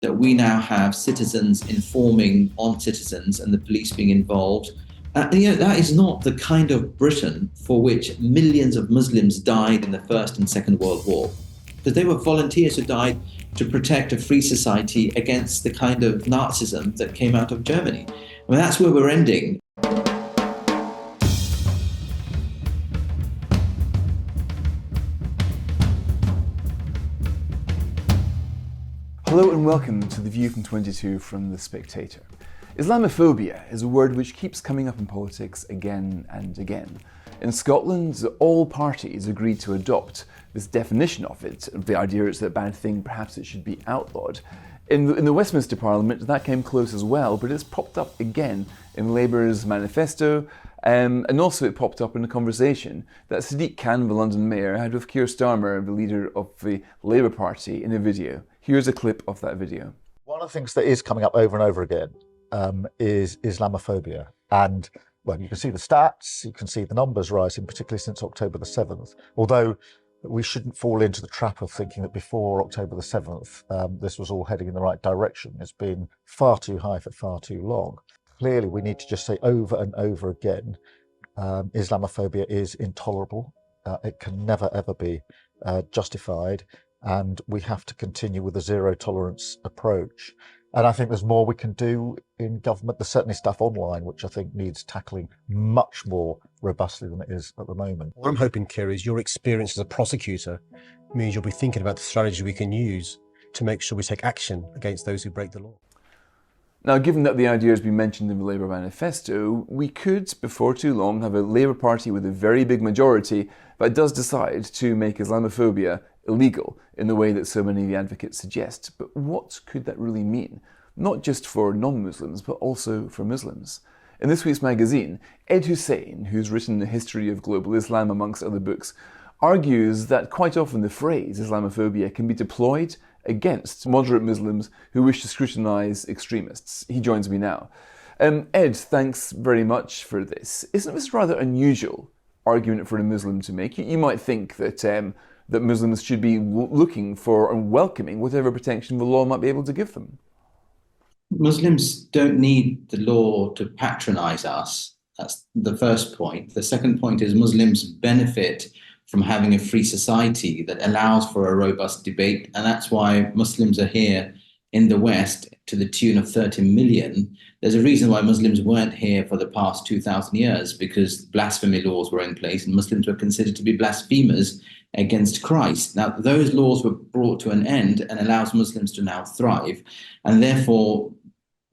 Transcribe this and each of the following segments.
that we now have citizens informing on citizens and the police being involved. That is not the kind of Britain for which millions of Muslims died in the First and Second World War, because they were volunteers who died to protect a free society against the kind of Nazism that came out of Germany. I mean, that's where we're ending. Hello and welcome to The View from 22 from The Spectator. Islamophobia is a word which keeps coming up in politics again and again. In Scotland, all parties agreed to adopt this definition of it. The idea is that a bad thing, perhaps it should be outlawed. In the Westminster Parliament, that came close as well, but it's popped up again in Labour's manifesto, and also it popped up in a conversation that Sadiq Khan, the London mayor, had with Keir Starmer, the leader of the Labour Party, in a video. Here's a clip of that video. One of the things that is coming up over and over again is Islamophobia. And, well, you can see the stats, you can see the numbers rising, particularly since October the 7th. Although we shouldn't fall into the trap of thinking that before October the 7th, this was all heading in the right direction. It's been far too high for far too long. Clearly, we need to just say over and over again, Islamophobia is intolerable. It can never, ever be justified. And we have to continue with a zero tolerance approach. And I think there's more we can do in government. There's certainly stuff online which I think needs tackling much more robustly than it is at the moment. What I'm hoping, Keir, is your experience as a prosecutor means you'll be thinking about the strategy we can use to make sure we take action against those who break the law. Now, given that the idea has been mentioned in the Labour manifesto, we could, before too long, have a Labour Party with a very big majority that does decide to make Islamophobia illegal in the way that so many of the advocates suggest. But what could that really mean? Not just for non-Muslims, but also for Muslims. In this week's magazine, Ed Husain, who's written The History of Global Islam amongst other books, argues that quite often the phrase Islamophobia can be deployed against moderate Muslims who wish to scrutinise extremists. He joins me now. Ed, thanks very much for this. Isn't this a rather unusual argument for a Muslim to make? You might think that that Muslims should be looking for and welcoming whatever protection the law might be able to give them. Muslims don't need the law to patronise us. That's the first point. The second point is Muslims benefit from having a free society that allows for a robust debate. And that's why Muslims are here in the West to the tune of 30 million. There's a reason why Muslims weren't here for the past 2,000 years, because blasphemy laws were in place and Muslims were considered to be blasphemers against Christ. Now, those laws were brought to an end and allows Muslims to now thrive. And therefore,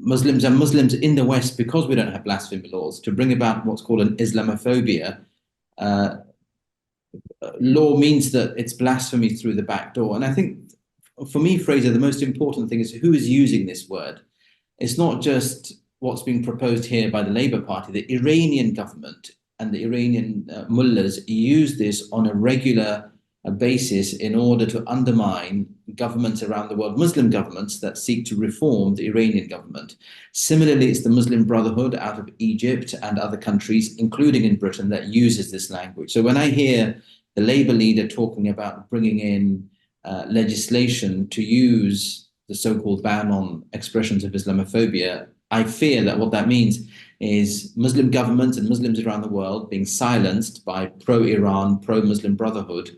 Muslims are Muslims in the West, because we don't have blasphemy laws, to bring about what's called an Islamophobia. Law means that it's blasphemy through the back door. And I think, for me, Fraser, the most important thing is who is using this word. It's not just what's being proposed here by the Labour Party. The Iranian government and the Iranian mullahs use this on a regular basis in order to undermine governments around the world, Muslim governments that seek to reform the Iranian government. Similarly, it's the Muslim Brotherhood out of Egypt and other countries, including in Britain, that uses this language. So when I hear the Labour leader talking about bringing in legislation to use the so-called ban on expressions of Islamophobia, I fear that what that means is Muslim governments and Muslims around the world being silenced by pro-Iran, pro-Muslim Brotherhood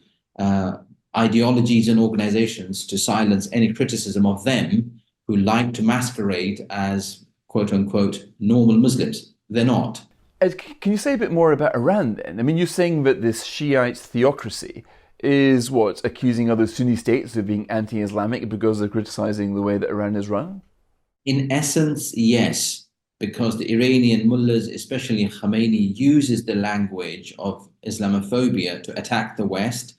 ideologies and organizations to silence any criticism of them who like to masquerade as quote-unquote normal Muslims. They're not. Ed, can you say a bit more about Iran then? I mean, you're saying that this Shiite theocracy is what, accusing other Sunni states of being anti-Islamic because they're criticizing the way that Iran is run? In essence, yes, because the Iranian mullahs, especially Khamenei, uses the language of Islamophobia to attack the West,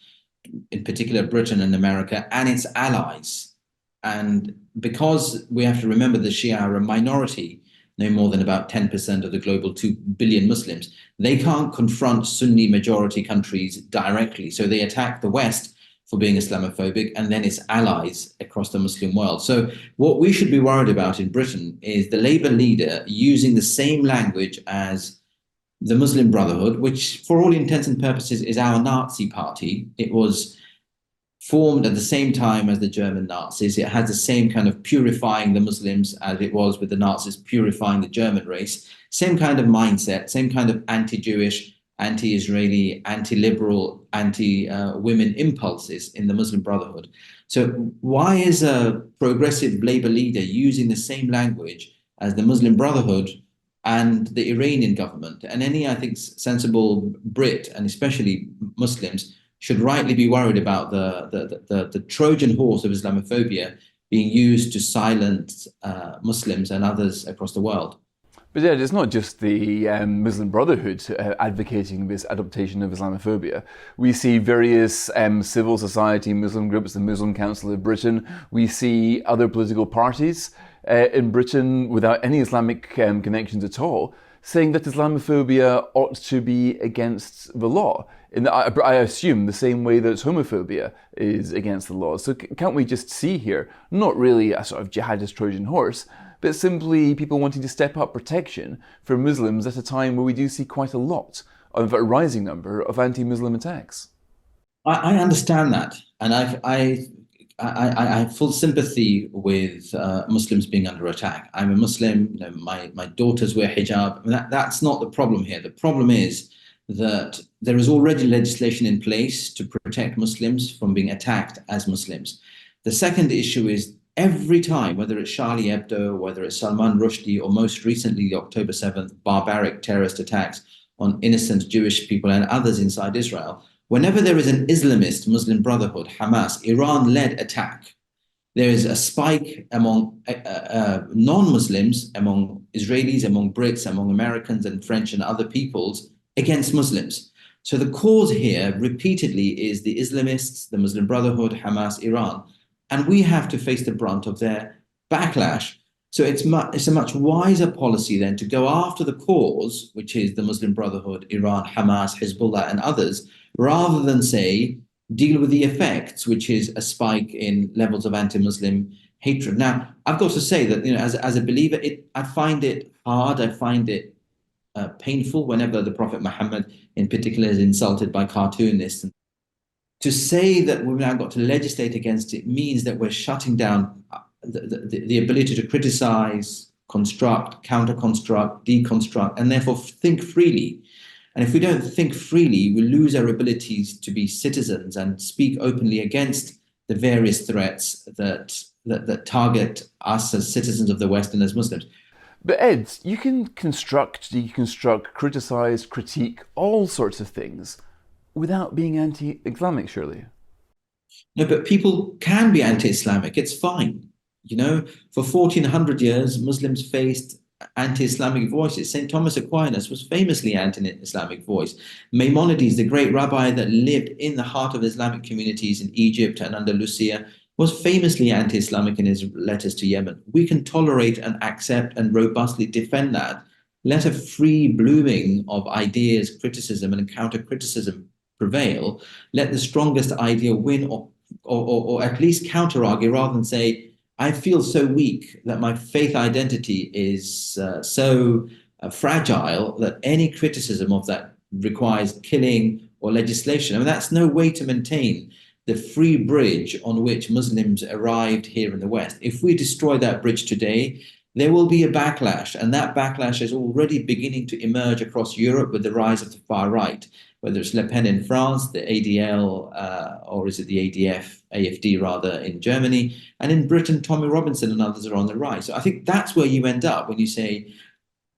in particular Britain and America, and its allies. And because we have to remember the Shia are a minority, no more than about 10% of the global 2 billion Muslims, they can't confront Sunni majority countries directly. So they attack the West for being Islamophobic and then its allies across the Muslim world. So what we should be worried about in Britain is the Labour leader using the same language as the Muslim Brotherhood, which for all intents and purposes is our Nazi party. It was formed at the same time as the German Nazis. It has the same kind of purifying the Muslims as it was with the Nazis purifying the German race. Same kind of mindset, same kind of anti-Jewish, anti-Israeli, anti-liberal, anti-women impulses in the Muslim Brotherhood. So why is a progressive Labour leader using the same language as the Muslim Brotherhood and the Iranian government? And any, I think, sensible Brit, and especially Muslims, should rightly be worried about the Trojan horse of Islamophobia being used to silence Muslims and others across the world. But yeah, it's not just the Muslim Brotherhood advocating this adaptation of Islamophobia. We see various civil society Muslim groups, the Muslim Council of Britain. We see other political parties in Britain without any Islamic connections at all, saying that Islamophobia ought to be against the law. I assume the same way that homophobia is against the law. So can't we just see here, not really a sort of jihadist Trojan horse, but simply people wanting to step up protection for Muslims at a time where we do see quite a lot of a rising number of anti-Muslim attacks? I understand that, and I have full sympathy with Muslims being under attack. I'm a Muslim. You know, my daughters wear hijab. I mean, that's not the problem here. The problem is that there is already legislation in place to protect Muslims from being attacked as Muslims. The second issue is every time, whether it's Charlie Hebdo, whether it's Salman Rushdie, or most recently the October 7th barbaric terrorist attacks on innocent Jewish people and others inside Israel, whenever there is an Islamist Muslim Brotherhood, Hamas, Iran-led attack, there is a spike among non-Muslims, among Israelis, among Brits, among Americans and French and other peoples against Muslims. So the cause here repeatedly is the Islamists, the Muslim Brotherhood, Hamas, Iran. And we have to face the brunt of their backlash. So it's a much wiser policy then to go after the cause, which is the Muslim Brotherhood, Iran, Hamas, Hezbollah, and others, rather than, say, deal with the effects, which is a spike in levels of anti-Muslim hatred. Now, I've got to say that, you know, as a believer, I find it hard, I find it painful whenever the Prophet Muhammad, in particular, is insulted by cartoonists. To say that we've now got to legislate against it means that we're shutting down the ability to criticize, construct, counter-construct, deconstruct, and therefore think freely. And if we don't think freely, we lose our abilities to be citizens and speak openly against the various threats that target us as citizens of the West and as Muslims. But Ed, you can construct, deconstruct, criticize, critique, all sorts of things without being anti-Islamic, surely? No, but people can be anti-Islamic. It's fine. You know, for 1400 years, Muslims faced anti-Islamic voices. St. Thomas Aquinas was famously anti-Islamic voice. Maimonides, the great rabbi that lived in the heart of Islamic communities in Egypt and Andalusia, was famously anti-Islamic in his letters to Yemen. We can tolerate and accept and robustly defend that. Let a free blooming of ideas, criticism, and counter-criticism prevail. Let the strongest idea win, or at least counter-argue, rather than say, I feel so weak that my faith identity is so fragile that any criticism of that requires killing or legislation. I mean, that's no way to maintain the free bridge on which Muslims arrived here in the West. If we destroy that bridge today, there will be a backlash, and that backlash is already beginning to emerge across Europe with the rise of the far right, whether it's Le Pen in France, the ADL, or is it the AFD rather, in Germany, and in Britain, Tommy Robinson and others are on the rise. So I think that's where you end up when you say,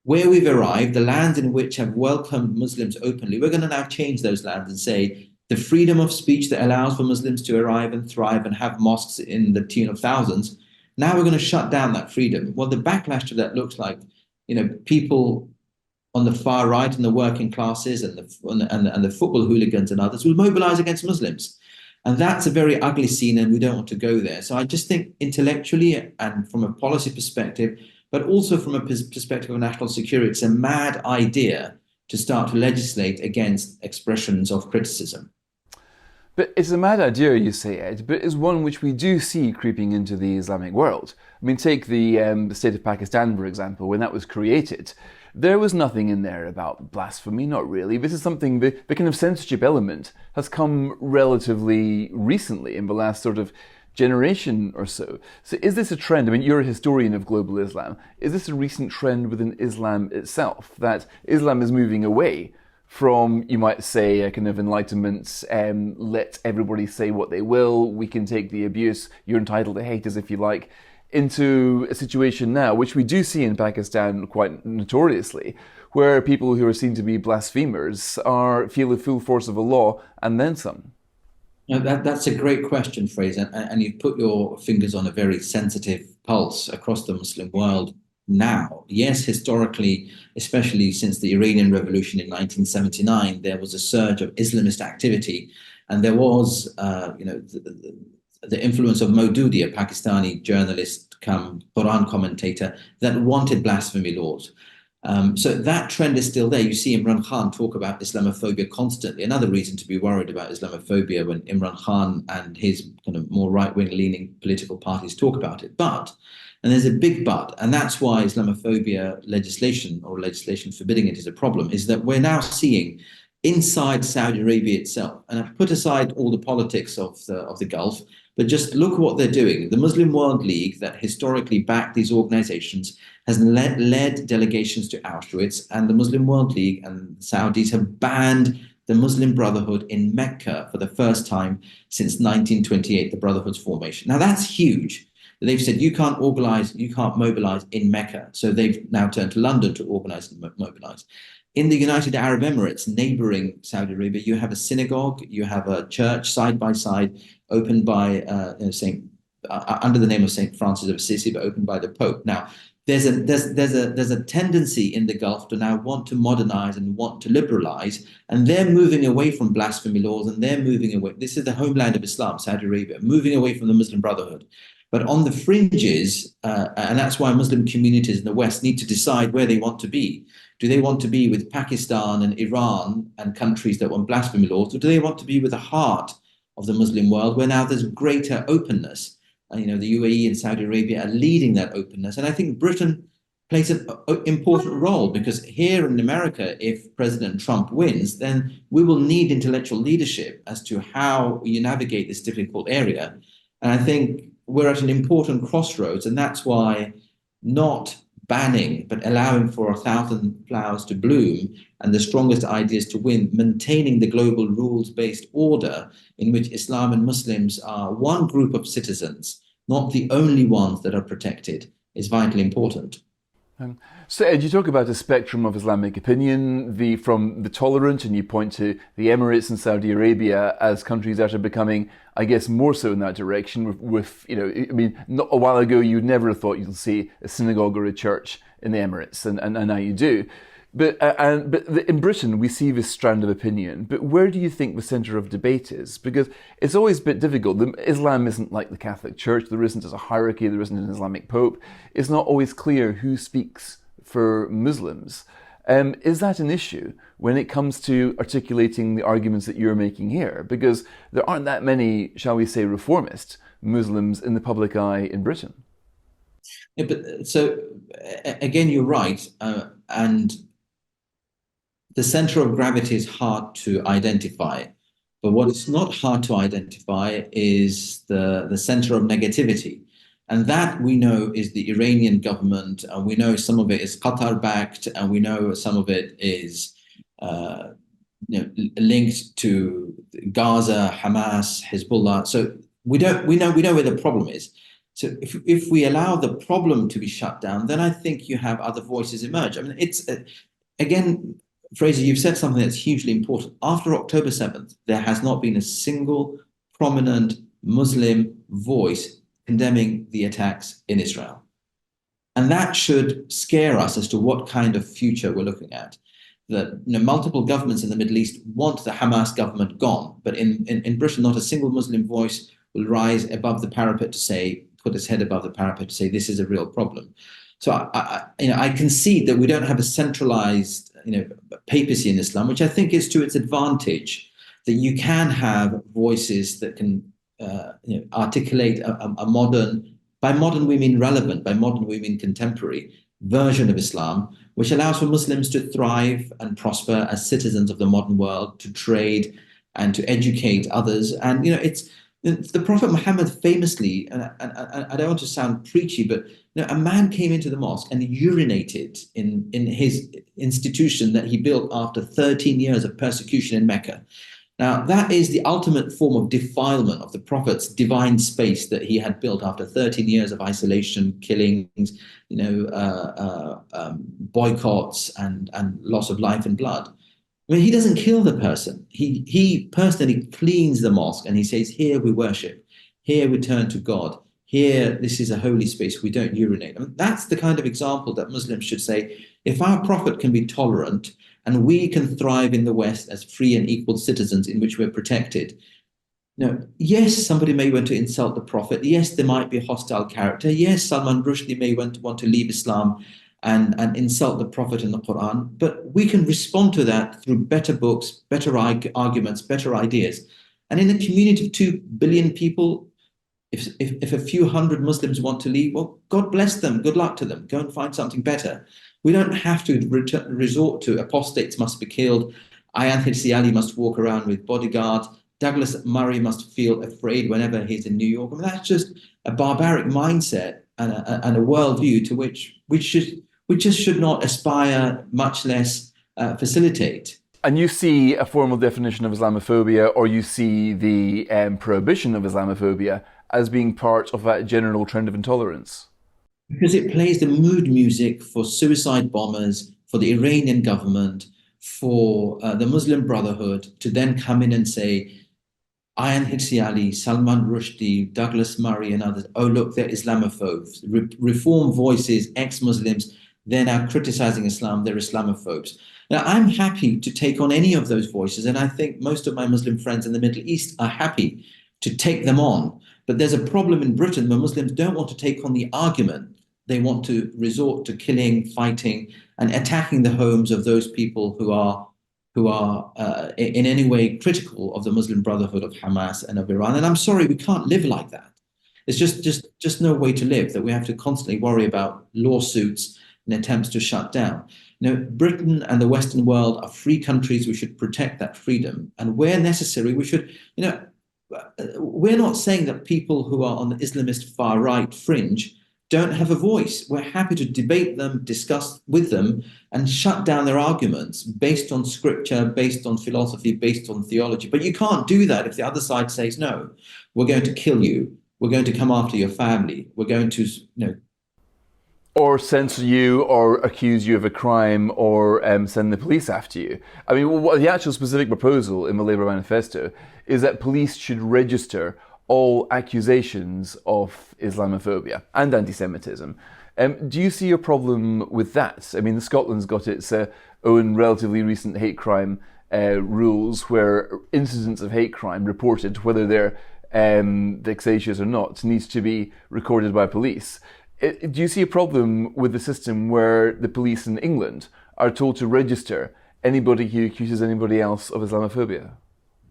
where we've arrived, the lands in which have welcomed Muslims openly, we're going to now change those lands and say, the freedom of speech that allows for Muslims to arrive and thrive and have mosques in the tune of thousands, now we're going to shut down that freedom. Well, the backlash to that looks like, you know, people on the far right and the working classes and the football hooligans and others will mobilize against Muslims. And that's a very ugly scene, and we don't want to go there. So I just think intellectually and from a policy perspective, but also from a perspective of national security, it's a mad idea to start to legislate against expressions of criticism. But it's a mad idea, you say, Ed, but it's one which we do see creeping into the Islamic world. I mean, take the state of Pakistan, for example. When that was created, there was nothing in there about blasphemy, not really. This is something, the kind of censorship element has come relatively recently, in the last sort of generation or so. So is this a trend? I mean, you're a historian of global Islam. Is this a recent trend within Islam itself, that Islam is moving away from, you might say, a kind of enlightenment, let everybody say what they will, we can take the abuse, you're entitled to hate us if you like, into a situation now, which we do see in Pakistan quite notoriously, where people who are seen to be blasphemers feel the full force of a law and then some? That's a great question, Fraser, and you've put your fingers on a very sensitive pulse across the Muslim world now. Yes, historically, especially since the Iranian Revolution in 1979, there was a surge of Islamist activity, and there was, the influence of Maududi, a Pakistani journalist, Quran commentator, that wanted blasphemy laws. So that trend is still there. You see Imran Khan talk about Islamophobia constantly. Another reason to be worried about Islamophobia when Imran Khan and his kind of more right-wing leaning political parties talk about it. And there's a big but, and that's why Islamophobia legislation, or legislation forbidding it, is a problem, is that we're now seeing inside Saudi Arabia itself, and I've put aside all the politics of the Gulf, but just look at what they're doing. The Muslim World League, that historically backed these organizations, has led delegations to Auschwitz, and the Muslim World League and the Saudis have banned the Muslim Brotherhood in Mecca for the first time since 1928, the Brotherhood's formation. Now that's huge. They've said you can't organize, you can't mobilize in Mecca. So they've now turned to London to organize and mobilize. In the United Arab Emirates, neighboring Saudi Arabia, you have a synagogue, you have a church side by side, opened by under the name of Saint Francis of Assisi, but opened by the Pope. Now, there's a tendency in the Gulf to now want to modernize and want to liberalize, and they're moving away from blasphemy laws, and they're moving away. This is the homeland of Islam, Saudi Arabia, moving away from the Muslim Brotherhood. But on the fringes, and that's why Muslim communities in the West need to decide where they want to be. Do they want to be with Pakistan and Iran and countries that want blasphemy laws, or do they want to be with the heart of the Muslim world, where now there's greater openness? The UAE and Saudi Arabia are leading that openness. And I think Britain plays an important role, because here in America, if President Trump wins, then we will need intellectual leadership as to how you navigate this difficult area. And I think we're at an important crossroads, and that's why not banning, but allowing for 1,000 flowers to bloom and the strongest ideas to win, maintaining the global rules-based order in which Islam and Muslims are one group of citizens, not the only ones that are protected, is vitally important. So Ed, you talk about a spectrum of Islamic opinion, from the tolerant, and you point to the Emirates and Saudi Arabia as countries that are becoming, I guess, more so in that direction. Not a while ago, you'd never have thought you'd see a synagogue or a church in the Emirates, and now you do. But in Britain, we see this strand of opinion. But where do you think the centre of debate is? Because it's always a bit difficult. Islam isn't like the Catholic Church. There isn't a hierarchy. There isn't an Islamic Pope. It's not always clear who speaks for Muslims. Is that an issue when it comes to articulating the arguments that you're making here? Because there aren't that many, shall we say, reformist Muslims in the public eye in Britain. Yeah, but so again, you're right, and the center of gravity is hard to identify. But what is not hard to identify is the center of negativity. And that we know is the Iranian government, and we know some of it is Qatar-backed, and we know some of it is linked to Gaza, Hamas, Hezbollah. So we know where the problem is. So if we allow the problem to be shut down, then I think you have other voices emerge. I mean, it's again, Fraser, you've said something that's hugely important. After October 7th, there has not been a single prominent Muslim voice condemning the attacks in Israel. And that should scare us as to what kind of future we're looking at. That multiple governments in the Middle East want the Hamas government gone, but in Britain, not a single Muslim voice will rise above the parapet to say, put its head above the parapet to say, this is a real problem. So I concede that we don't have a centralized papacy in Islam, which I think is to its advantage. that you can have voices that can articulate a modern, by modern we mean relevant, by modern we mean contemporary version of Islam, which allows for Muslims to thrive and prosper as citizens of the modern world, to trade and to educate others. And it's the Prophet Muhammad famously, and I don't want to sound preachy, but a man came into the mosque and urinated in his institution that he built after 13 years of persecution in Mecca. Now, that is the ultimate form of defilement of the Prophet's divine space that he had built after 13 years of isolation, killings, boycotts, and loss of life and blood. I mean, he doesn't kill the person. He personally cleans the mosque and he says, here we worship, here we turn to God, here this is a holy space, we don't urinate. I mean, that's the kind of example that Muslims should say, if our Prophet can be tolerant and we can thrive in the West as free and equal citizens in which we're protected. Yes, somebody may want to insult the Prophet. Yes, there might be a hostile character. Yes, Salman Rushdie may want to leave Islam and insult the Prophet in the Quran. But we can respond to that through better books, better arguments, better ideas. And in a community of 2 billion people, if a few hundred Muslims want to leave, well, God bless them. Good luck to them. Go and find something better. We don't have to resort to apostates must be killed. Ayaan Hirsi Ali must walk around with bodyguards. Douglas Murray must feel afraid whenever he's in New York. I mean, that's just a barbaric mindset and a worldview to which we just should not aspire, much less facilitate. And you see a formal definition of Islamophobia, or you see the prohibition of Islamophobia as being part of that general trend of intolerance? Because it plays the mood music for suicide bombers, for the Iranian government, for the Muslim Brotherhood to then come in and say, Ayaan Hirsi Ali, Salman Rushdie, Douglas Murray and others, oh look, they're Islamophobes. Reform voices, ex-Muslims, they're now criticizing Islam, they're Islamophobes. Now, I'm happy to take on any of those voices, and I think most of my Muslim friends in the Middle East are happy to take them on. But there's a problem in Britain where Muslims don't want to take on the argument. They want to resort to killing, fighting, and attacking the homes of those people who are in any way critical of the Muslim Brotherhood, of Hamas and of Iran. And I'm sorry, we can't live like that. It's just no way to live, that we have to constantly worry about lawsuits and attempts to shut down. Britain and the Western world are free countries. We should protect that freedom. And where necessary, we should, we're not saying that people who are on the Islamist far right fringe don't have a voice. We're happy to debate them, discuss with them, and shut down their arguments based on scripture, based on philosophy, based on theology. But you can't do that if the other side says, no, we're going to kill you. We're going to come after your family. We're going to, or censor you, or accuse you of a crime, or send the police after you. I mean, the actual specific proposal in the Labour manifesto is that police should register all accusations of Islamophobia and anti-Semitism. Do you see a problem with that? I mean, Scotland's got its own relatively recent hate crime rules, where incidents of hate crime reported, whether they're vexatious or not, needs to be recorded by police. Do you see a problem with the system where the police in England are told to register anybody who accuses anybody else of Islamophobia?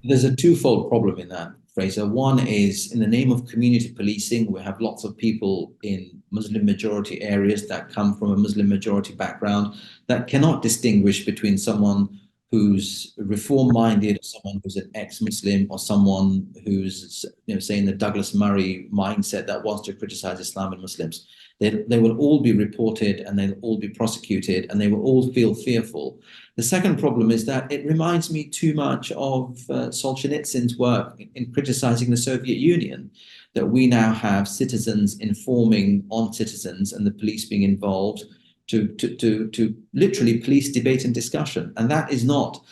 There's a twofold problem in that, Fraser. One is, in the name of community policing, we have lots of people in Muslim majority areas that come from a Muslim majority background that cannot distinguish between someone who's reform-minded, or someone who's an ex-Muslim, or someone who's, say, in the Douglas Murray mindset that wants to criticize Islam and Muslims. They will all be reported, and they'll all be prosecuted, and they will all feel fearful. The second problem is that it reminds me too much of Solzhenitsyn's work in criticizing the Soviet Union, that we now have citizens informing on citizens and the police being involved to literally police debate and discussion. And that is not,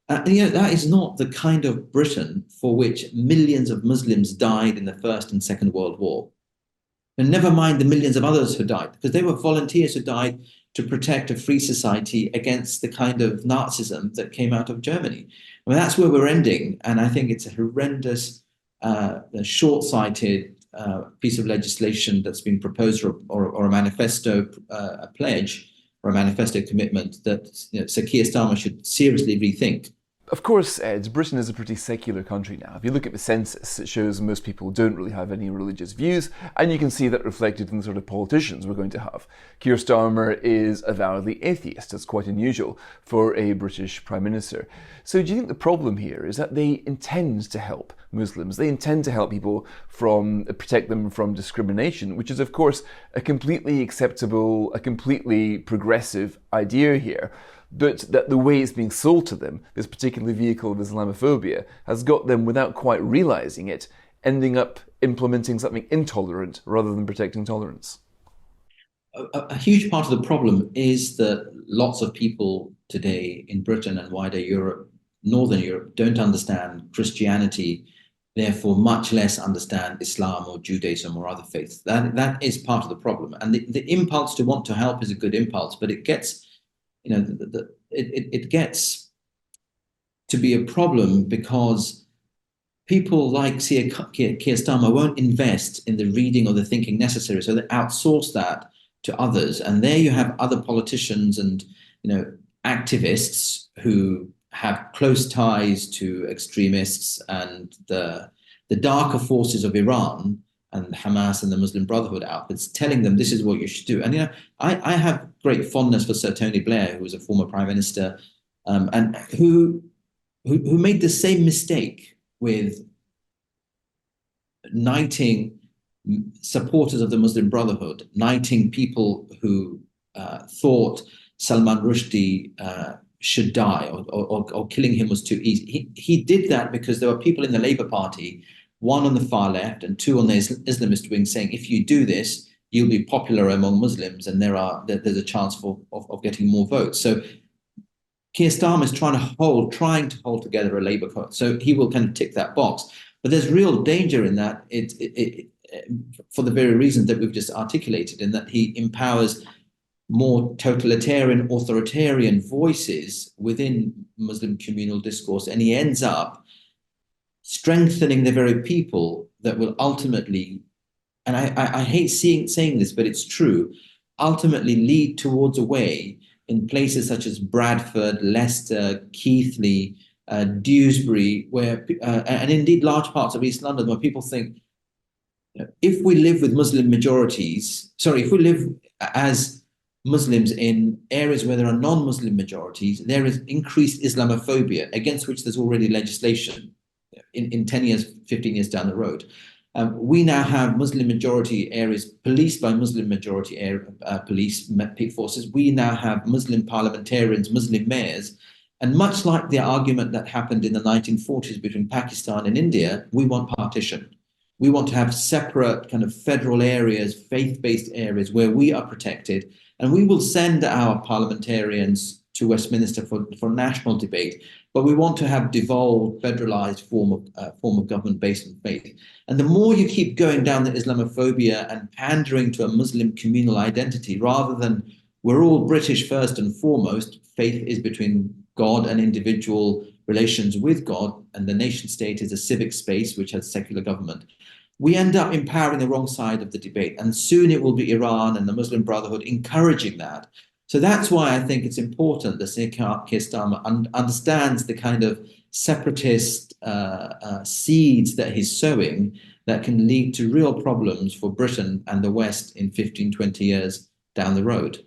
that is not the kind of Britain for which millions of Muslims died in the First and Second World War. And never mind the millions of others who died, because they were volunteers who died to protect a free society against the kind of Nazism that came out of Germany. I mean, that's where we're ending. And I think it's a horrendous, short-sighted piece of legislation that's been proposed, or a manifesto, a pledge, or a manifesto commitment that Sir Keir Starmer should seriously rethink. Of course, Ed, Britain is a pretty secular country now. If you look at the census, it shows most people don't really have any religious views, and you can see that reflected in the sort of politicians we're going to have. Keir Starmer is avowedly atheist. That's quite unusual for a British Prime Minister. So do you think the problem here is that they intend to help Muslims? They intend to help people protect them from discrimination, which is, of course, a completely acceptable, a completely progressive idea here. But that the way it's being sold to them, this particular vehicle of Islamophobia, has got them, without quite realising it, ending up implementing something intolerant rather than protecting tolerance. A huge part of the problem is that lots of people today in Britain and wider Europe, Northern Europe, don't understand Christianity, therefore much less understand Islam or Judaism or other faiths. That is part of the problem. And the impulse to want to help is a good impulse, but it gets it gets to be a problem because people like Keir Starmer won't invest in the reading or the thinking necessary, so they outsource that to others. And there you have other politicians and activists who have close ties to extremists and the darker forces of Iran and Hamas and the Muslim Brotherhood outfits, telling them this is what you should do. And I have great fondness for Sir Tony Blair, who was a former Prime Minister, and who made the same mistake with knighting supporters of the Muslim Brotherhood, knighting people who thought Salman Rushdie should die or killing him was too easy. He did that because there were people in the Labour Party, one on the far left and two on the Islamist wing, saying, if you do this, you'll be popular among Muslims and there's a chance of getting more votes. So Keir Starmer is trying to hold together a Labour court. So he will kind of tick that box. But there's real danger in that, for the very reasons that we've just articulated, in that he empowers more totalitarian, authoritarian voices within Muslim communal discourse, and he ends up strengthening the very people that will ultimately, and I hate saying this, but it's true, ultimately lead towards a way in places such as Bradford, Leicester, Keighley, Dewsbury, and indeed large parts of East London, where people think, if we live as Muslims in areas where there are non-Muslim majorities, there is increased Islamophobia, against which there's already legislation in 10 years, 15 years down the road. We now have Muslim majority areas policed by Muslim majority police forces. We now have Muslim parliamentarians, Muslim mayors. And much like the argument that happened in the 1940s between Pakistan and India, we want partition. We want to have separate kind of federal areas, faith-based areas where we are protected. And we will send our parliamentarians to Westminster for national debate, but we want to have devolved, federalized form of government based on faith. And the more you keep going down the Islamophobia and pandering to a Muslim communal identity, rather than we're all British first and foremost, faith is between God and individual relations with God, and the nation state is a civic space which has secular government, we end up empowering the wrong side of the debate. And soon it will be Iran and the Muslim Brotherhood encouraging that. So that's why I think it's important that Keir Starmer understands the kind of separatist seeds that he's sowing that can lead to real problems for Britain and the West in 15, 20 years down the road.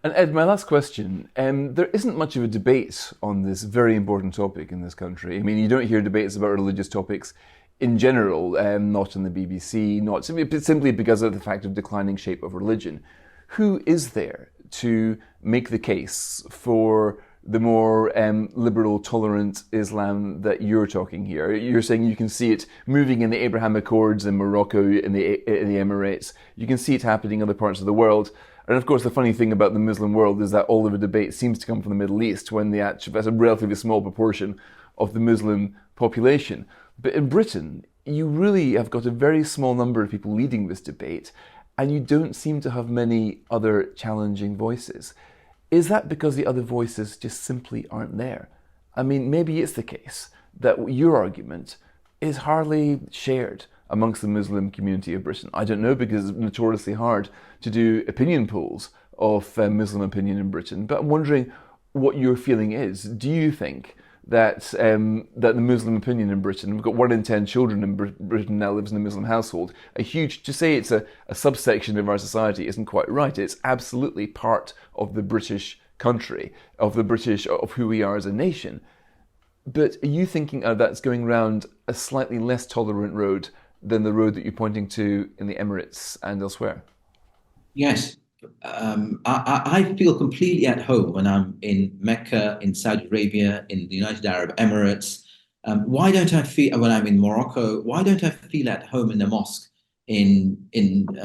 And Ed, my last question, there isn't much of a debate on this very important topic in this country. I mean, you don't hear debates about religious topics in general, not in the BBC, not simply because of the fact of declining shape of religion. Who is there to make the case for the more liberal, tolerant Islam that you're talking here? You're saying you can see it moving in the Abraham Accords in Morocco, in the Emirates. You can see it happening in other parts of the world. And of course, the funny thing about the Muslim world is that all of the debate seems to come from the Middle East, when that's a relatively small proportion of the Muslim population. But in Britain, you really have got a very small number of people leading this debate, and you don't seem to have many other challenging voices. Is that because the other voices just simply aren't there? I mean, maybe it's the case that your argument is hardly shared amongst the Muslim community of Britain. I don't know, because it's notoriously hard to do opinion polls of Muslim opinion in Britain, but I'm wondering what your feeling is. Do you think that that the Muslim opinion in Britain, we've got 1 in 10 children in Britain now lives in a Muslim household. To say it's a subsection of our society isn't quite right. It's absolutely part of the British country, of who we are as a nation. But are you thinking that's going round a slightly less tolerant road than the road that you're pointing to in the Emirates and elsewhere? Yes. I feel completely at home when I'm in Mecca, in Saudi Arabia, in the United Arab Emirates. Why don't I feel when I'm in Morocco? Why don't I feel at home in a mosque in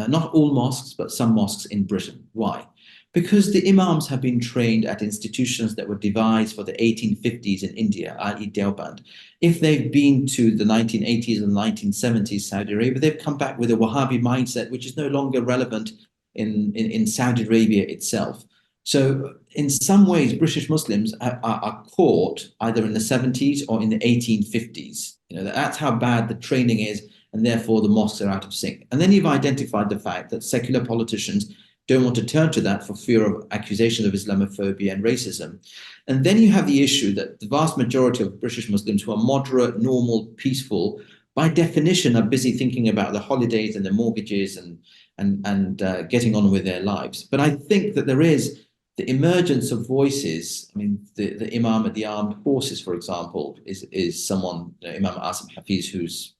not all mosques, but some mosques in Britain? Why? Because the imams have been trained at institutions that were devised for the 1850s in India, i.e. Deoband. If they've been to the 1980s and 1970s Saudi Arabia, they've come back with a Wahhabi mindset, which is no longer relevant in Saudi Arabia itself. So in some ways, British Muslims are caught either in the 70s or in the 1850s. That's how bad the training is, and therefore the mosques are out of sync. And then you've identified the fact that secular politicians don't want to turn to that for fear of accusation of Islamophobia and racism. And then you have the issue that the vast majority of British Muslims who are moderate, normal, peaceful, by definition are busy thinking about the holidays and the mortgages and getting on with their lives. But I think that there is the emergence of voices. I mean, the Imam at the Armed Forces, for example, is someone, Imam Asim Hafiz, who's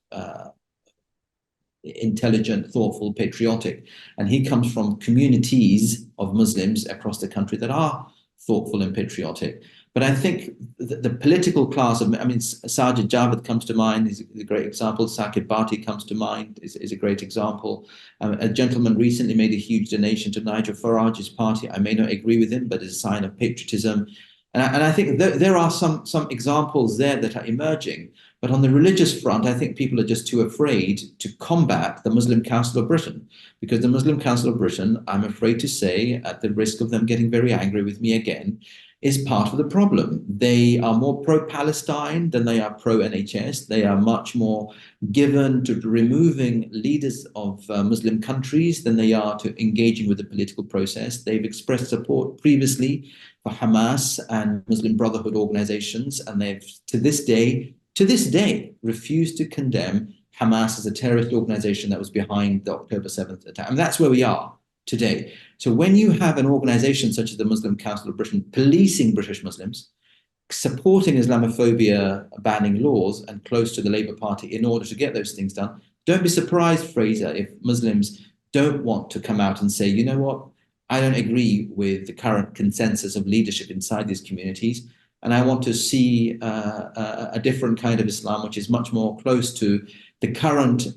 intelligent, thoughtful, patriotic, and he comes from communities of Muslims across the country that are thoughtful and patriotic. But I think the political class of, Sajid Javid comes to mind, is a great example. Saqib Bhatti comes to mind, is a great example. A gentleman recently made a huge donation to Nigel Farage's party. I may not agree with him, but it's a sign of patriotism. And I think there are some examples there that are emerging. But on the religious front, I think people are just too afraid to combat the Muslim Council of Britain, because the Muslim Council of Britain, I'm afraid to say, at the risk of them getting very angry with me again, is part of the problem. They are more pro-Palestine than they are pro-NHS. They are much more given to removing leaders of Muslim countries than they are to engaging with the political process. They've expressed support previously for Hamas and Muslim Brotherhood organizations, and they've, to this day, refused to condemn Hamas as a terrorist organization that was behind the October 7th attack. And that's where we are today. So when you have an organization such as the Muslim Council of Britain policing British Muslims, supporting Islamophobia banning laws and close to the Labour Party in order to get those things done, don't be surprised, Fraser, if Muslims don't want to come out and say, you know what, I don't agree with the current consensus of leadership inside these communities, and I want to see a different kind of Islam, which is much more close to the current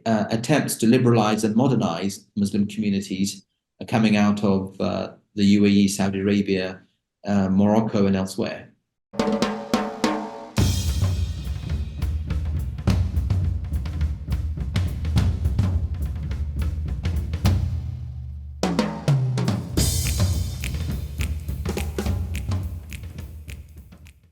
attempts to liberalize and modernize Muslim communities coming out of the UAE, Saudi Arabia, Morocco, and elsewhere.